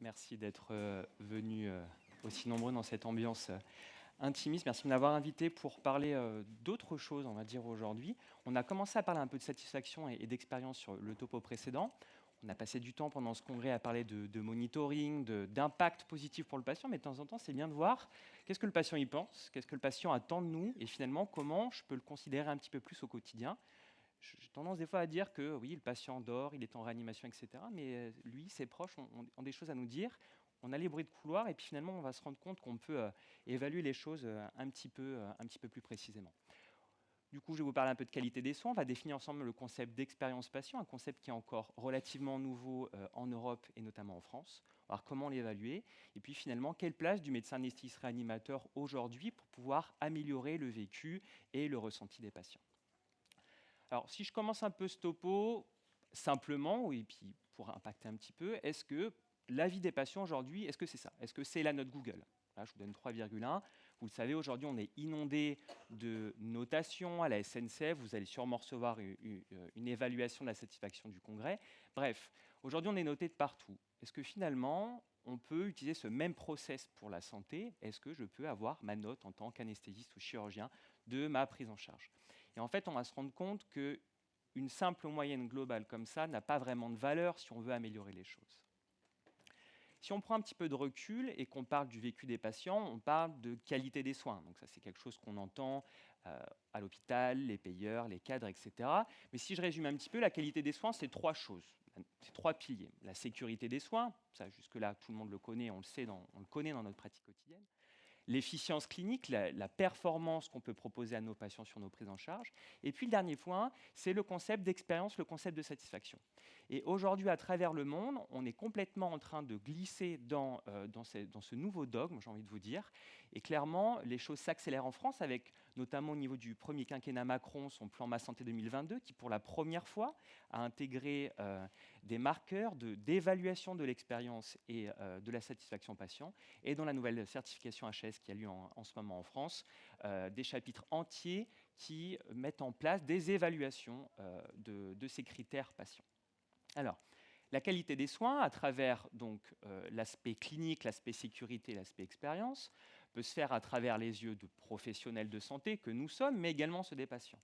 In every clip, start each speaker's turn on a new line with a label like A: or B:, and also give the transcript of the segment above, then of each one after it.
A: Merci d'être venus aussi nombreux dans cette ambiance intimiste. Merci de m'avoir invité pour parler d'autre chose, on va dire, aujourd'hui. On a commencé à parler un peu de satisfaction et d'expérience sur le topo précédent. On a passé du temps pendant ce congrès à parler de monitoring, d'impact positif pour le patient, mais de temps en temps, c'est bien de voir qu'est-ce que le patient y pense, qu'est-ce que le patient attend de nous, et finalement, comment je peux le considérer un petit peu plus au quotidien. J'ai tendance des fois à dire que oui, le patient dort, il est en réanimation, etc. Mais lui, ses proches ont des choses à nous dire. On a les bruits de couloir et puis finalement, on va se rendre compte qu'on peut évaluer les choses un petit peu plus précisément. Du coup, je vais vous parler un peu de qualité des soins. On va définir ensemble le concept d'expérience patient, un concept qui est encore relativement nouveau en Europe et notamment en France. On va voir comment l'évaluer. Et puis finalement, quelle place du médecin anesthésiste réanimateur aujourd'hui pour pouvoir améliorer le vécu et le ressenti des patients. Alors, si je commence un peu ce topo, simplement, et puis pour impacter un petit peu, est-ce que la vie des patients aujourd'hui, est-ce que c'est ça? Est-ce que c'est la note Google? Là, je vous donne 3,1. Vous le savez, aujourd'hui, on est inondé de notations à la SNCF. Vous allez sûrement recevoir une évaluation de la satisfaction du congrès. Bref, aujourd'hui, on est noté de partout. Est-ce que finalement, on peut utiliser ce même process pour la santé? Est-ce que je peux avoir ma note en tant qu'anesthésiste ou chirurgien de ma prise en charge? Et en fait, on va se rendre compte qu'une simple moyenne globale comme ça n'a pas vraiment de valeur si on veut améliorer les choses. Si on prend un petit peu de recul et qu'on parle du vécu des patients, on parle de qualité des soins. Donc ça, c'est quelque chose qu'on entend à l'hôpital, les payeurs, les cadres, etc. Mais si je résume un petit peu, la qualité des soins, c'est trois choses. C'est trois piliers. La sécurité des soins, ça jusque-là, tout le monde le connaît, on le sait, on le connaît dans notre pratique quotidienne. L'efficience clinique, la performance qu'on peut proposer à nos patients sur nos prises en charge. Et puis le dernier point, c'est le concept d'expérience, le concept de satisfaction. Et aujourd'hui, à travers le monde, on est complètement en train de glisser dans ce nouveau dogme, j'ai envie de vous dire. Et clairement, les choses s'accélèrent en France, avec notamment au niveau du premier quinquennat Macron, son plan Ma Santé 2022, qui pour la première fois a intégré des marqueurs d'évaluation de l'expérience et de la satisfaction patient. Et dans la nouvelle certification HS qui a lieu en ce moment en France, des chapitres entiers qui mettent en place des évaluations de ces critères patients. Alors, la qualité des soins, à travers donc l'aspect clinique, l'aspect sécurité, l'aspect expérience, peut se faire à travers les yeux de professionnels de santé que nous sommes, mais également ceux des patients.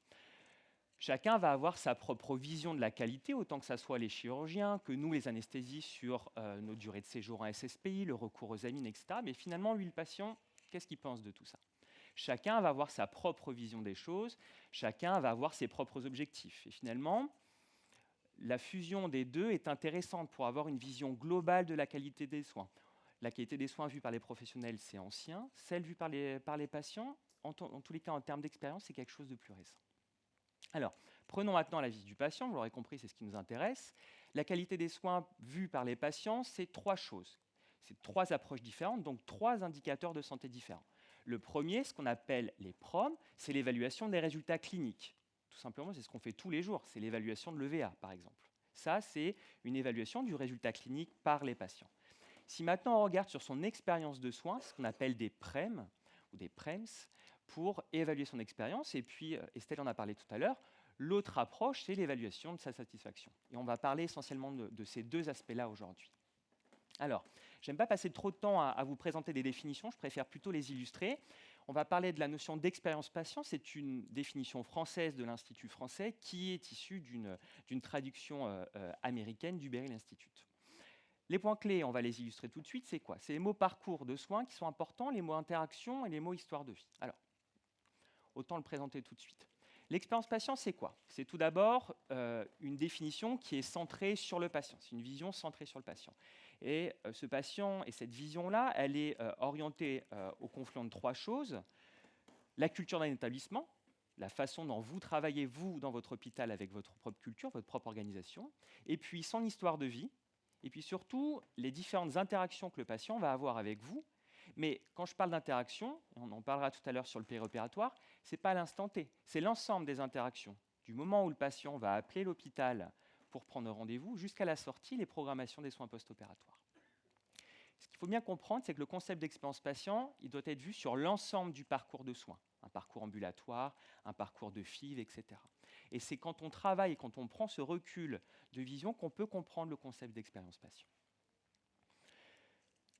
A: Chacun va avoir sa propre vision de la qualité, autant que ce soit les chirurgiens, que nous, les anesthésistes, sur nos durées de séjour en SSPI, le recours aux amines, etc. Mais finalement, lui, le patient, qu'est-ce qu'il pense de tout ça? Chacun va avoir sa propre vision des choses, chacun va avoir ses propres objectifs. Et finalement, la fusion des deux est intéressante pour avoir une vision globale de la qualité des soins. La qualité des soins vue par les professionnels, c'est ancien. Celle vue par les patients, en tous les cas en termes d'expérience, c'est quelque chose de plus récent. Alors, prenons maintenant la vie du patient, vous l'aurez compris, c'est ce qui nous intéresse. La qualité des soins vus par les patients, c'est trois choses. C'est trois approches différentes, donc trois indicateurs de santé différents. Le premier, ce qu'on appelle les PROM, c'est l'évaluation des résultats cliniques. Tout simplement, c'est ce qu'on fait tous les jours, c'est l'évaluation de l'EVA, par exemple. Ça, c'est une évaluation du résultat clinique par les patients. Si maintenant on regarde sur son expérience de soins, ce qu'on appelle des PREM ou des PREMS, pour évaluer son expérience, et puis Estelle en a parlé tout à l'heure, l'autre approche, c'est l'évaluation de sa satisfaction. Et on va parler essentiellement de ces deux aspects-là aujourd'hui. Alors, j'aime pas passer trop de temps à vous présenter des définitions, je préfère plutôt les illustrer. On va parler de la notion d'expérience patient, c'est une définition française de l'Institut français qui est issue d'une traduction américaine du Beryl Institute. Les points clés, on va les illustrer tout de suite, c'est quoi? C'est les mots parcours de soins qui sont importants, les mots interaction et les mots histoire de vie. Alors, autant le présenter tout de suite. L'expérience patient, c'est quoi? C'est tout d'abord une définition qui est centrée sur le patient. C'est une vision centrée sur le patient. Et ce patient et cette vision-là, elle est orientée au confluent de trois choses. La culture d'un établissement, la façon dont vous travaillez, vous, dans votre hôpital, avec votre propre culture, votre propre organisation. Et puis son histoire de vie. Et puis surtout, les différentes interactions que le patient va avoir avec vous. Mais quand je parle d'interaction, et on en parlera tout à l'heure sur le périopératoire, ce n'est pas l'instant T, c'est l'ensemble des interactions. Du moment où le patient va appeler l'hôpital pour prendre rendez-vous, jusqu'à la sortie, les programmations des soins post-opératoires. Ce qu'il faut bien comprendre, c'est que le concept d'expérience patient, il doit être vu sur l'ensemble du parcours de soins, un parcours ambulatoire, un parcours de FIV, etc. Et c'est quand on travaille et quand on prend ce recul de vision qu'on peut comprendre le concept d'expérience patient.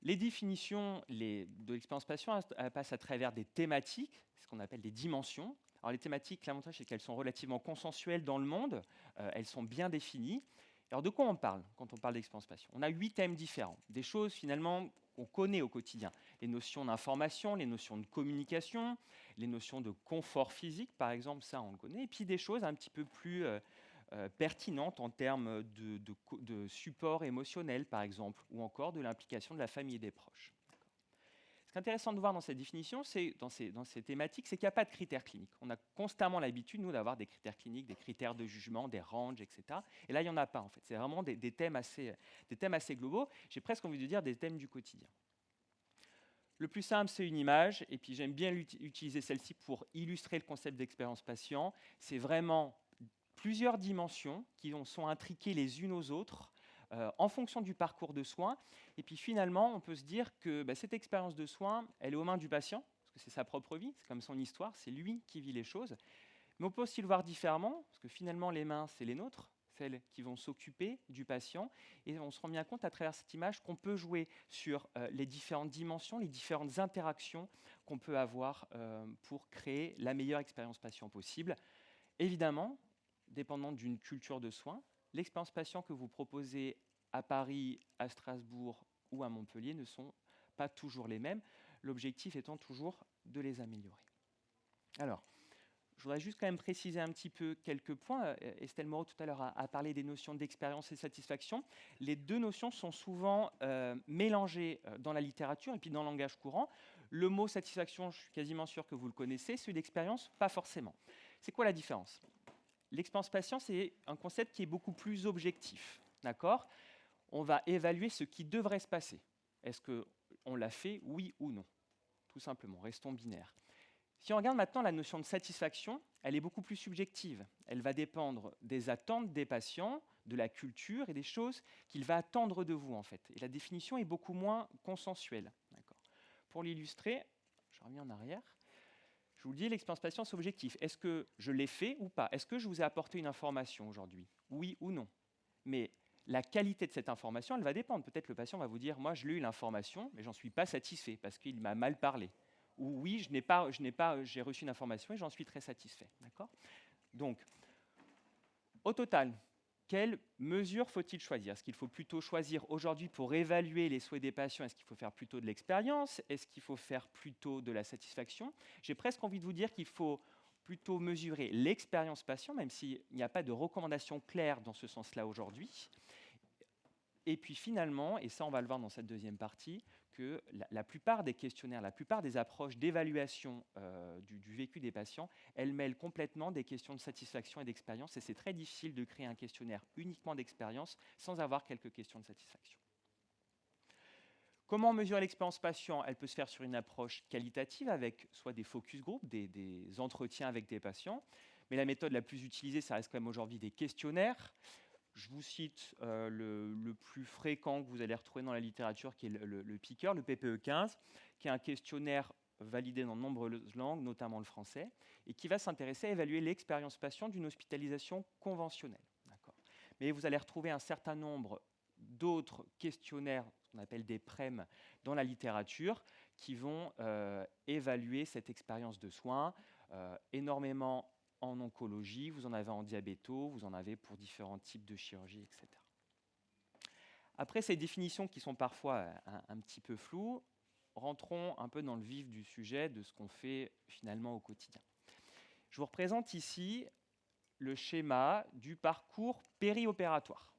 A: Les définitions de l'expérience patient elles passent à travers des thématiques, ce qu'on appelle des dimensions. Alors les thématiques, l'avantage c'est qu'elles sont relativement consensuelles dans le monde, elles sont bien définies. Alors de quoi on parle quand on parle d'expérience patient? On a 8 thèmes différents, des choses finalement qu'on connaît au quotidien. Les notions d'information, les notions de communication, les notions de confort physique par exemple, ça on le connaît, et puis des choses un petit peu plus pertinentes en termes de support émotionnel, par exemple, ou encore de l'implication de la famille et des proches. Ce qui est intéressant de voir dans cette définition, c'est dans ces thématiques, c'est qu'il n'y a pas de critères cliniques. On a constamment l'habitude, nous, d'avoir des critères cliniques, des critères de jugement, des ranges, etc. Et là, il n'y en a pas, en fait. C'est vraiment des thèmes assez globaux. J'ai presque envie de dire des thèmes du quotidien. Le plus simple, c'est une image, et puis j'aime bien utiliser celle-ci pour illustrer le concept d'expérience patient. C'est vraiment plusieurs dimensions qui sont intriquées les unes aux autres en fonction du parcours de soins. Et puis finalement, on peut se dire que cette expérience de soins, elle est aux mains du patient, parce que c'est sa propre vie, c'est comme son histoire, c'est lui qui vit les choses. Mais on peut aussi le voir différemment, parce que finalement, les mains, c'est les nôtres, celles qui vont s'occuper du patient. Et on se rend bien compte à travers cette image qu'on peut jouer sur les différentes dimensions, les différentes interactions qu'on peut avoir pour créer la meilleure expérience patient possible. Évidemment, dépendant d'une culture de soins, l'expérience patient que vous proposez à Paris, à Strasbourg ou à Montpellier ne sont pas toujours les mêmes, l'objectif étant toujours de les améliorer. Alors, je voudrais juste quand même préciser un petit peu quelques points. Estelle Moreau tout à l'heure a parlé des notions d'expérience et satisfaction. Les deux notions sont souvent mélangées dans la littérature et puis dans le langage courant. Le mot satisfaction, je suis quasiment sûr que vous le connaissez, celui d'expérience, pas forcément. C'est quoi la différence? L'expérience patient, c'est un concept qui est beaucoup plus objectif. D'accord? On va évaluer ce qui devrait se passer. Est-ce qu'on l'a fait, oui ou non? Tout simplement, restons binaires. Si on regarde maintenant la notion de satisfaction, elle est beaucoup plus subjective. Elle va dépendre des attentes des patients, de la culture et des choses qu'il va attendre de vous en fait. Et la définition est beaucoup moins consensuelle. Pour l'illustrer, je reviens en arrière. Je vous le dis, l'expérience patient, c'est objectif. Est-ce que je l'ai fait ou pas? Est-ce que je vous ai apporté une information aujourd'hui? Oui ou non? Mais la qualité de cette information, elle va dépendre. Peut-être le patient va vous dire, moi, je l'ai eu l'information, mais j'en suis pas satisfait parce qu'il m'a mal parlé. Ou oui, j'ai reçu une information et j'en suis très satisfait. D'accord? Donc, au total, quelles mesures faut-il choisir? Est-ce qu'il faut plutôt choisir aujourd'hui pour évaluer les souhaits des patients? Est-ce qu'il faut faire plutôt de l'expérience? Est-ce qu'il faut faire plutôt de la satisfaction? J'ai presque envie de vous dire qu'il faut plutôt mesurer l'expérience patient, même s'il n'y a pas de recommandation claire dans ce sens-là aujourd'hui. Et puis finalement, et ça on va le voir dans cette deuxième partie, que la plupart des questionnaires, la plupart des approches d'évaluation du vécu des patients, elles mêlent complètement des questions de satisfaction et d'expérience, et c'est très difficile de créer un questionnaire uniquement d'expérience sans avoir quelques questions de satisfaction. Comment mesurer l'expérience patient? Elle peut se faire sur une approche qualitative avec soit des focus group, des entretiens avec des patients, mais la méthode la plus utilisée, ça reste quand même aujourd'hui des questionnaires. Je vous cite le plus fréquent que vous allez retrouver dans la littérature, qui est le PICR, le PPE 15, qui est un questionnaire validé dans de nombreuses langues, notamment le français, et qui va s'intéresser à évaluer l'expérience patient d'une hospitalisation conventionnelle. Mais vous allez retrouver un certain nombre d'autres questionnaires, ce qu'on appelle des PREM, dans la littérature, qui vont évaluer cette expérience de soins, énormément en oncologie, vous en avez en diabéto, vous en avez pour différents types de chirurgie, etc. Après ces définitions qui sont parfois un petit peu floues, rentrons un peu dans le vif du sujet de ce qu'on fait finalement au quotidien. Je vous représente ici le schéma du parcours périopératoire,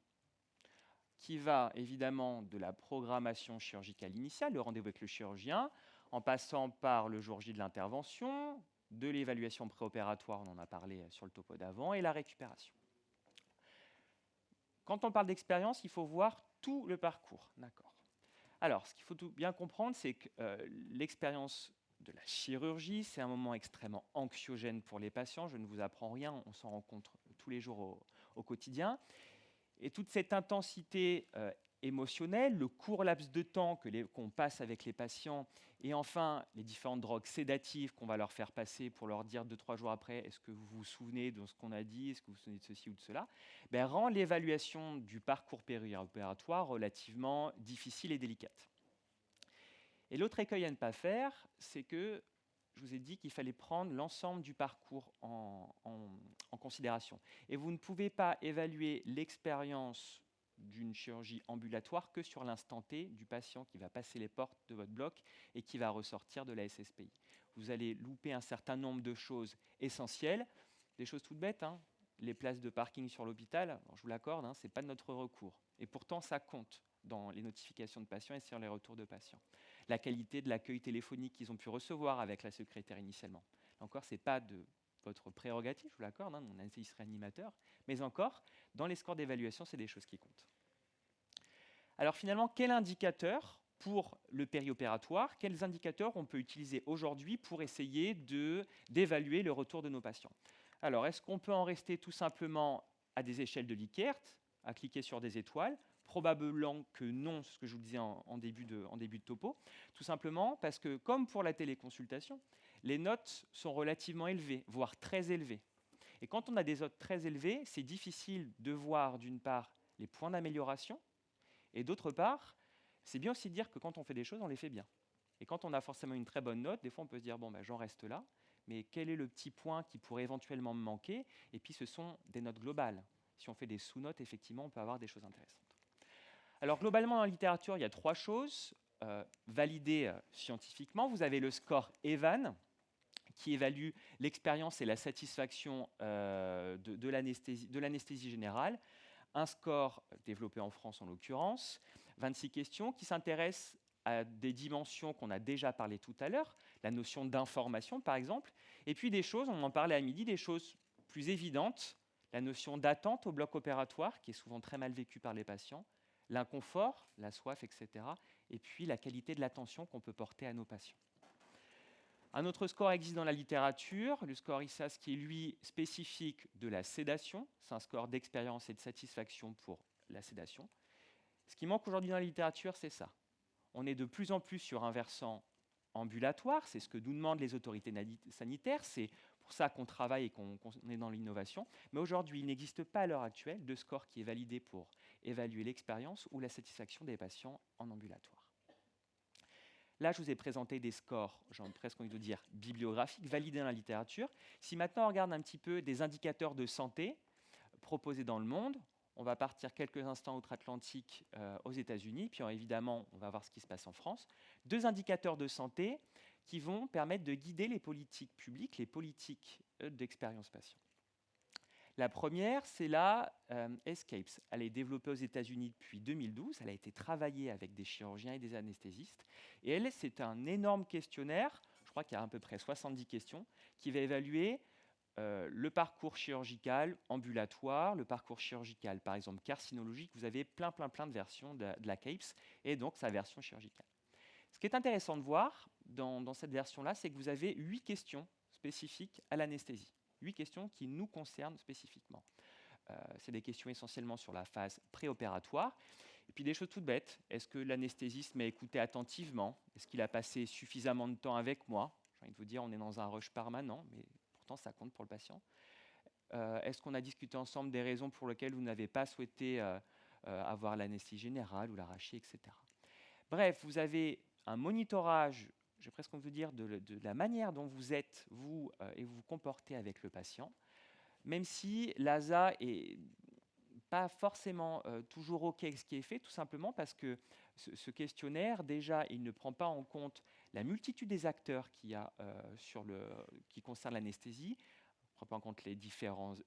A: qui va évidemment de la programmation chirurgicale initiale, le rendez-vous avec le chirurgien, en passant par le jour J de l'intervention, de l'évaluation préopératoire, on en a parlé sur le topo d'avant, et la récupération. Quand on parle d'expérience, il faut voir tout le parcours. D'accord. Alors, ce qu'il faut bien comprendre, c'est que l'expérience de la chirurgie, c'est un moment extrêmement anxiogène pour les patients. Je ne vous apprends rien, on s'en rencontre tous les jours au quotidien. Et toute cette intensité émotionnelle, le court laps de temps qu'on passe avec les patients, et enfin les différentes drogues sédatives qu'on va leur faire passer pour leur dire 2-3 jours après, est-ce que vous vous souvenez de ce qu'on a dit, est-ce que vous vous souvenez de ceci ou de cela, rend l'évaluation du parcours périopératoire relativement difficile et délicate. Et l'autre écueil à ne pas faire, c'est que je vous ai dit qu'il fallait prendre l'ensemble du parcours en considération. Et vous ne pouvez pas évaluer l'expérience d'une chirurgie ambulatoire que sur l'instant T du patient qui va passer les portes de votre bloc et qui va ressortir de la SSPI. Vous allez louper un certain nombre de choses essentielles, des choses toutes bêtes, hein. Les places de parking sur l'hôpital, je vous l'accorde, hein, ce n'est pas de notre recours. Et pourtant, ça compte dans les notifications de patients et sur les retours de patients. La qualité de l'accueil téléphonique qu'ils ont pu recevoir avec la secrétaire initialement. Là encore, ce n'est pas de votre prérogative, je vous l'accorde, hein, mon anesthésiste réanimateur, mais encore, dans les scores d'évaluation, c'est des choses qui comptent. Alors finalement, quel indicateur pour le périopératoire, quels indicateurs on peut utiliser aujourd'hui pour essayer d'évaluer le retour de nos patients? Alors, est-ce qu'on peut en rester tout simplement à des échelles de Likert, à cliquer sur des étoiles? Probablement que non, ce que je vous disais en début de topo, tout simplement parce que, comme pour la téléconsultation, les notes sont relativement élevées, voire très élevées. Et quand on a des notes très élevées, c'est difficile de voir, d'une part, les points d'amélioration, et d'autre part, c'est bien aussi de dire que quand on fait des choses, on les fait bien. Et quand on a forcément une très bonne note, des fois on peut se dire, bon, j'en reste là, mais quel est le petit point qui pourrait éventuellement me manquer? Et puis ce sont des notes globales. Si on fait des sous-notes, effectivement, on peut avoir des choses intéressantes. Alors globalement, dans la littérature, il y a 3 choses validées scientifiquement. Vous avez le score EVAN, qui évalue l'expérience et la satisfaction de l'anesthésie générale. Un score développé en France en l'occurrence, 26 questions, qui s'intéressent à des dimensions qu'on a déjà parlé tout à l'heure, la notion d'information par exemple, et puis des choses, on en parlait à midi, des choses plus évidentes, la notion d'attente au bloc opératoire, qui est souvent très mal vécue par les patients, l'inconfort, la soif, etc., et puis la qualité de l'attention qu'on peut porter à nos patients. Un autre score existe dans la littérature, le score ISAS, qui est lui spécifique de la sédation. C'est un score d'expérience et de satisfaction pour la sédation. Ce qui manque aujourd'hui dans la littérature, c'est ça. On est de plus en plus sur un versant ambulatoire, c'est ce que nous demandent les autorités sanitaires, c'est pour ça qu'on travaille et qu'on est dans l'innovation. Mais aujourd'hui, il n'existe pas à l'heure actuelle de score qui est validé pour évaluer l'expérience ou la satisfaction des patients en ambulatoire. Là, je vous ai présenté des scores, j'ai presque envie de dire bibliographiques, validés dans la littérature. Si maintenant on regarde un petit peu des indicateurs de santé proposés dans le monde, on va partir quelques instants outre-Atlantique aux États-Unis, puis évidemment, on va voir ce qui se passe en France. 2 indicateurs de santé qui vont permettre de guider les politiques publiques, les politiques d'expérience patient. La première, c'est la ESCAPES. Elle est développée aux États-Unis depuis 2012. Elle a été travaillée avec des chirurgiens et des anesthésistes. Et elle, c'est un énorme questionnaire, je crois qu'il y a à peu près 70 questions, qui va évaluer le parcours chirurgical ambulatoire, le parcours chirurgical, par exemple, carcinologique. Vous avez plein de versions de la CAPES et donc sa version chirurgicale. Ce qui est intéressant de voir dans cette version-là, c'est que vous avez 8 questions spécifiques à l'anesthésie. 8 questions qui nous concernent spécifiquement. C'est des questions essentiellement sur la phase préopératoire. Et puis des choses toutes bêtes. Est-ce que l'anesthésiste m'a écouté attentivement? Est-ce qu'il a passé suffisamment de temps avec moi? J'ai envie de vous dire, on est dans un rush permanent, mais pourtant ça compte pour le patient. Est-ce qu'on a discuté ensemble des raisons pour lesquelles vous n'avez pas souhaité avoir l'anesthésie générale ou l'arracher, etc. Bref, vous avez un monitorage, j'ai presque envie de dire, de la manière dont vous êtes, vous, et vous vous comportez avec le patient, même si l'ASA est pas forcément toujours OK avec ce qui est fait, tout simplement parce que ce questionnaire, déjà, il ne prend pas en compte la multitude des acteurs qu'il y a qui concernent l'anesthésie, ne prend pas en compte les différentes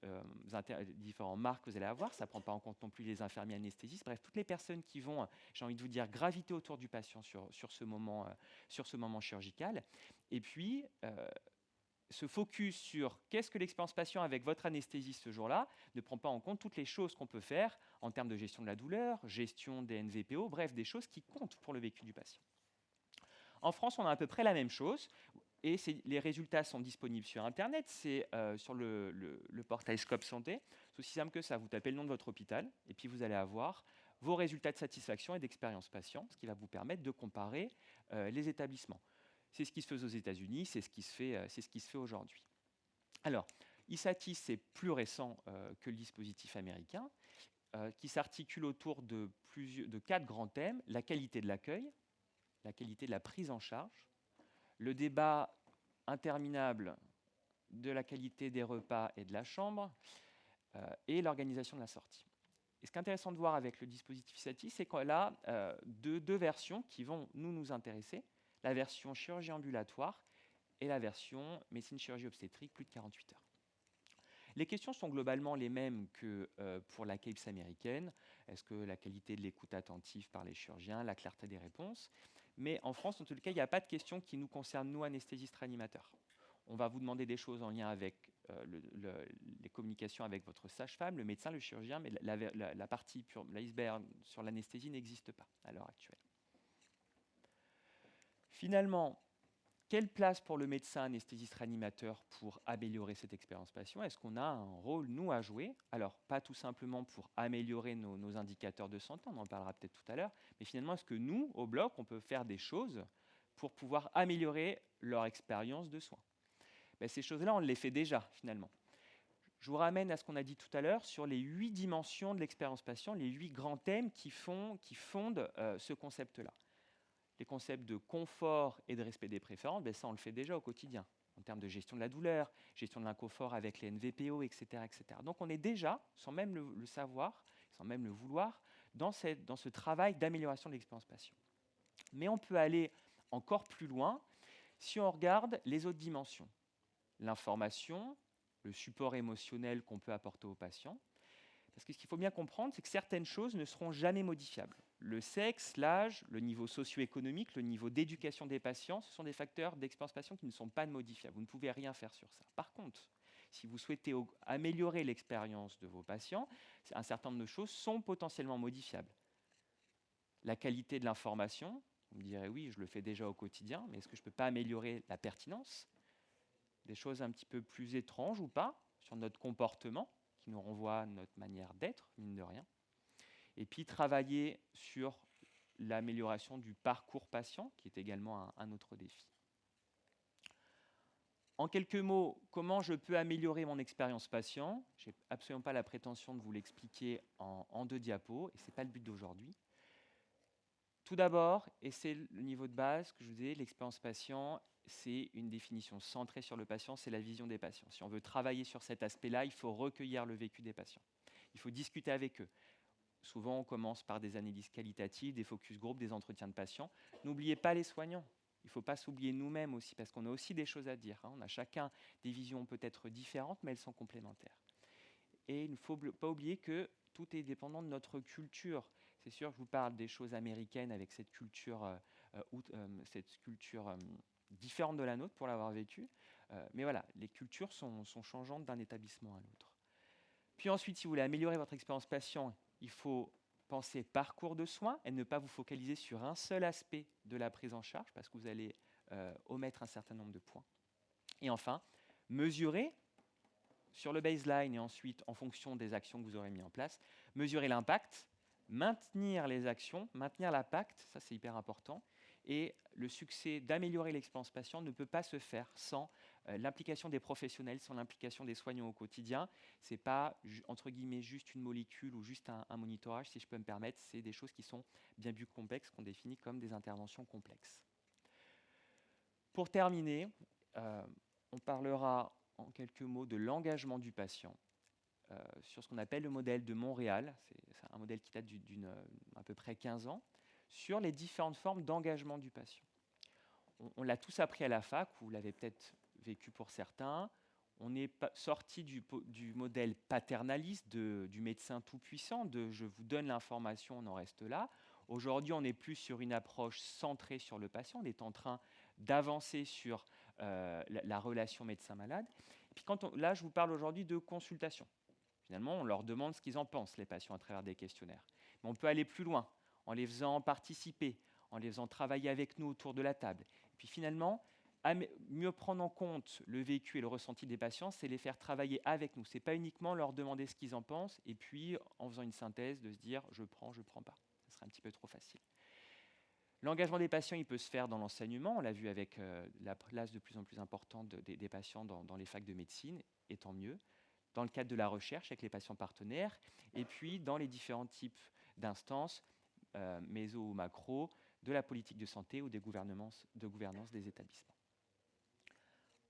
A: marques que vous allez avoir, ça ne prend pas en compte non plus les infirmiers anesthésistes, bref, toutes les personnes qui vont, j'ai envie de vous dire, graviter autour du patient sur ce moment chirurgical. Et puis, ce focus sur qu'est-ce que l'expérience patient avec votre anesthésiste ce jour-là ne prend pas en compte toutes les choses qu'on peut faire en termes de gestion de la douleur, gestion des NVPO, bref, des choses qui comptent pour le vécu du patient. En France, on a à peu près la même chose. Et les résultats sont disponibles sur Internet, c'est sur le portail Scope Santé. C'est aussi simple que ça, vous tapez le nom de votre hôpital et puis vous allez avoir vos résultats de satisfaction et d'expérience patient, ce qui va vous permettre de comparer les établissements. C'est ce qui se fait aux États-Unis, c'est ce qui se fait aujourd'hui. Alors, ISATIS, c'est plus récent que le dispositif américain, qui s'articule autour de 4 grands thèmes: la qualité de l'accueil, la qualité de la prise en charge, le débat interminable de la qualité des repas et de la chambre, et l'organisation de la sortie. Et ce qui est intéressant de voir avec le dispositif SATI, c'est qu'on a deux versions qui vont nous intéresser, la version chirurgie ambulatoire et la version médecine chirurgie obstétrique, plus de 48 heures. Les questions sont globalement les mêmes que pour la CAPES américaine. Est-ce que la qualité de l'écoute attentive par les chirurgiens, la clarté des réponses? Mais en France, en tout cas, il n'y a pas de questions qui nous concernent, nous, anesthésistes réanimateurs. On va vous demander des choses en lien avec les communications avec votre sage-femme, le médecin, le chirurgien, mais la partie pure, l'iceberg sur l'anesthésie n'existe pas à l'heure actuelle. Finalement, quelle place pour le médecin anesthésiste réanimateur pour améliorer cette expérience patient? Est-ce qu'on a un rôle, nous, à jouer? Alors, pas tout simplement pour améliorer nos indicateurs de santé, on en parlera peut-être tout à l'heure, mais finalement, est-ce que nous, au bloc, on peut faire des choses pour pouvoir améliorer leur expérience de soins? Ben, ces choses-là, on les fait déjà, finalement. Je vous ramène à ce qu'on a dit tout à l'heure sur les 8 dimensions de l'expérience patient, les 8 grands thèmes qui fondent ce concept-là. Les concepts de confort et de respect des préférences, ben ça on le fait déjà au quotidien, en termes de gestion de la douleur, gestion de l'inconfort avec les NVPO, etc., etc. Donc on est déjà, sans même le savoir, sans même le vouloir, dans ce travail d'amélioration de l'expérience patient. Mais on peut aller encore plus loin si on regarde les autres dimensions. L'information, le support émotionnel qu'on peut apporter aux patients. Parce que ce qu'il faut bien comprendre, c'est que certaines choses ne seront jamais modifiables. Le sexe, l'âge, le niveau socio-économique, le niveau d'éducation des patients, ce sont des facteurs d'expérience patient qui ne sont pas modifiables. Vous ne pouvez rien faire sur ça. Par contre, si vous souhaitez améliorer l'expérience de vos patients, un certain nombre de choses sont potentiellement modifiables. La qualité de l'information, vous me direz oui, je le fais déjà au quotidien, mais est-ce que je ne peux pas améliorer la pertinence? Des choses un petit peu plus étranges ou pas sur notre comportement, qui nous renvoie à notre manière d'être, mine de rien. Et puis travailler sur l'amélioration du parcours patient, qui est également un autre défi. En quelques mots, comment je peux améliorer mon expérience patient? Je n'ai absolument pas la prétention de vous l'expliquer en 2 diapos, et ce n'est pas le but d'aujourd'hui. Tout d'abord, et c'est le niveau de base que je vous disais, l'expérience patient, c'est une définition centrée sur le patient, c'est la vision des patients. Si on veut travailler sur cet aspect-là, il faut recueillir le vécu des patients. Il faut discuter avec eux. Souvent, on commence par des analyses qualitatives, des focus group, des entretiens de patients. N'oubliez pas les soignants. Il ne faut pas s'oublier nous-mêmes aussi, parce qu'on a aussi des choses à dire. On a chacun des visions peut-être différentes, mais elles sont complémentaires. Et il ne faut pas oublier que tout est dépendant de notre culture. C'est sûr que je vous parle des choses américaines avec cette culture différente de la nôtre pour l'avoir vécue. Mais voilà, les cultures sont changeantes d'un établissement à l'autre. Puis ensuite, si vous voulez améliorer votre expérience patient, il faut penser parcours de soins et ne pas vous focaliser sur un seul aspect de la prise en charge parce que vous allez omettre un certain nombre de points. Et enfin, mesurer sur le baseline et ensuite en fonction des actions que vous aurez mis en place, mesurer l'impact, maintenir les actions, maintenir l'impact, ça c'est hyper important. Et le succès d'améliorer l'expérience patient ne peut pas se faire sans l'implication des professionnels, sans l'implication des soignants au quotidien. Ce n'est pas, entre guillemets, juste une molécule ou juste un monitorage, si je peux me permettre. C'est des choses qui sont bien plus complexes, qu'on définit comme des interventions complexes. Pour terminer, on parlera en quelques mots de l'engagement du patient sur ce qu'on appelle le modèle de Montréal. C'est un modèle qui date d'à peu près 15 ans, sur les différentes formes d'engagement du patient. On l'a tous appris à la fac, vous l'avez peut-être vécu pour certains. On est sorti du modèle paternaliste, du médecin tout-puissant, de je vous donne l'information, on en reste là. Aujourd'hui, on est plus sur une approche centrée sur le patient. On est en train d'avancer sur la relation médecin-malade. Et puis là, je vous parle aujourd'hui de consultation. Finalement, on leur demande ce qu'ils en pensent, les patients, à travers des questionnaires. Mais on peut aller plus loin, en les faisant participer, en les faisant travailler avec nous autour de la table. Et puis finalement, mieux prendre en compte le vécu et le ressenti des patients, c'est les faire travailler avec nous. Ce n'est pas uniquement leur demander ce qu'ils en pensent, et puis, en faisant une synthèse, de se dire « je prends, je ne prends pas ». Ce serait un petit peu trop facile. L'engagement des patients, il peut se faire dans l'enseignement. On l'a vu avec la place de plus en plus importante des patients dans les facs de médecine, et tant mieux. Dans le cadre de la recherche avec les patients partenaires, et puis dans les différents types d'instances, méso ou macro, de la politique de santé ou de gouvernance des établissements.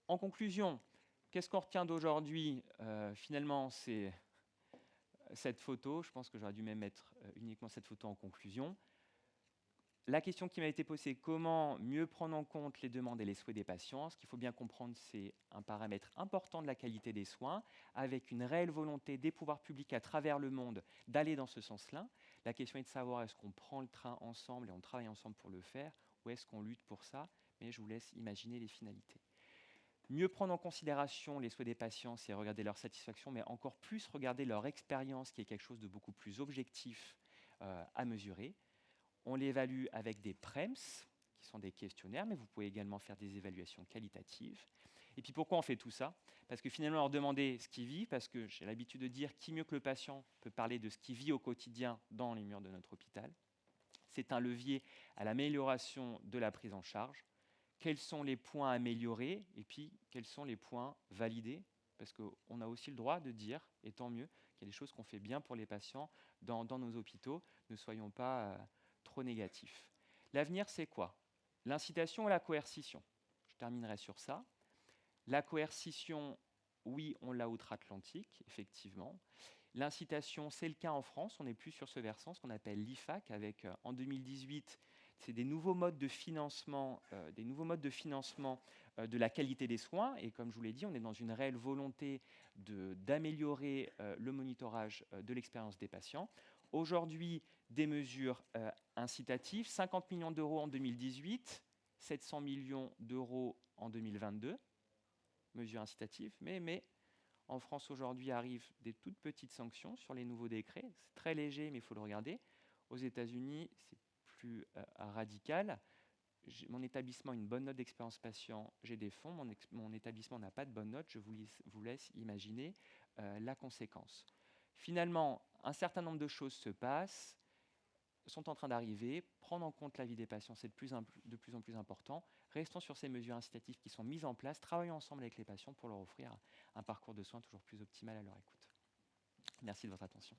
A: En conclusion, qu'est-ce qu'on retient d'aujourd'hui? Finalement, c'est cette photo. Je pense que j'aurais dû même mettre uniquement cette photo en conclusion. La question qui m'a été posée, comment mieux prendre en compte les demandes et les souhaits des patients? Ce qu'il faut bien comprendre, c'est un paramètre important de la qualité des soins, avec une réelle volonté des pouvoirs publics à travers le monde d'aller dans ce sens-là. La question est de savoir, est-ce qu'on prend le train ensemble et on travaille ensemble pour le faire, ou est-ce qu'on lutte pour ça? Mais je vous laisse imaginer les finalités. Mieux prendre en considération les souhaits des patients, c'est regarder leur satisfaction, mais encore plus regarder leur expérience, qui est quelque chose de beaucoup plus objectif à mesurer. On l'évalue avec des PREMS, qui sont des questionnaires, mais vous pouvez également faire des évaluations qualitatives. Et puis pourquoi on fait tout ça? Parce que finalement, leur demander ce qu'il vit, parce que j'ai l'habitude de dire qui mieux que le patient peut parler de ce qu'il vit au quotidien dans les murs de notre hôpital. C'est un levier à l'amélioration de la prise en charge. Quels sont les points améliorés et puis quels sont les points validés? Parce qu'on a aussi le droit de dire, et tant mieux, qu'il y a des choses qu'on fait bien pour les patients dans nos hôpitaux. Ne soyons pas trop négatif. L'avenir, c'est quoi? L'incitation et la coercition. Je terminerai sur ça. La coercition, oui, on l'a outre-Atlantique, effectivement. L'incitation, c'est le cas en France. On n'est plus sur ce versant, ce qu'on appelle l'IFAC, avec en 2018, c'est des nouveaux modes de financement, de la qualité des soins. Et comme je vous l'ai dit, on est dans une réelle volonté d'améliorer le monitorage de l'expérience des patients. Aujourd'hui, des mesures incitatives, 50 millions d'euros en 2018, 700 millions d'euros en 2022, mesures incitatives, mais en France aujourd'hui arrivent des toutes petites sanctions sur les nouveaux décrets. C'est très léger, mais il faut le regarder. Aux États-Unis, c'est plus radical. Mon établissement a une bonne note d'expérience patient, j'ai des fonds. Mon établissement n'a pas de bonne note. Je vous laisse imaginer la conséquence. Finalement, un certain nombre de choses se passent, sont en train d'arriver. Prendre en compte la vie des patients, c'est de plus en plus important. Restons sur ces mesures incitatives qui sont mises en place. Travaillons ensemble avec les patients pour leur offrir un parcours de soins toujours plus optimal à leur écoute. Merci de votre attention.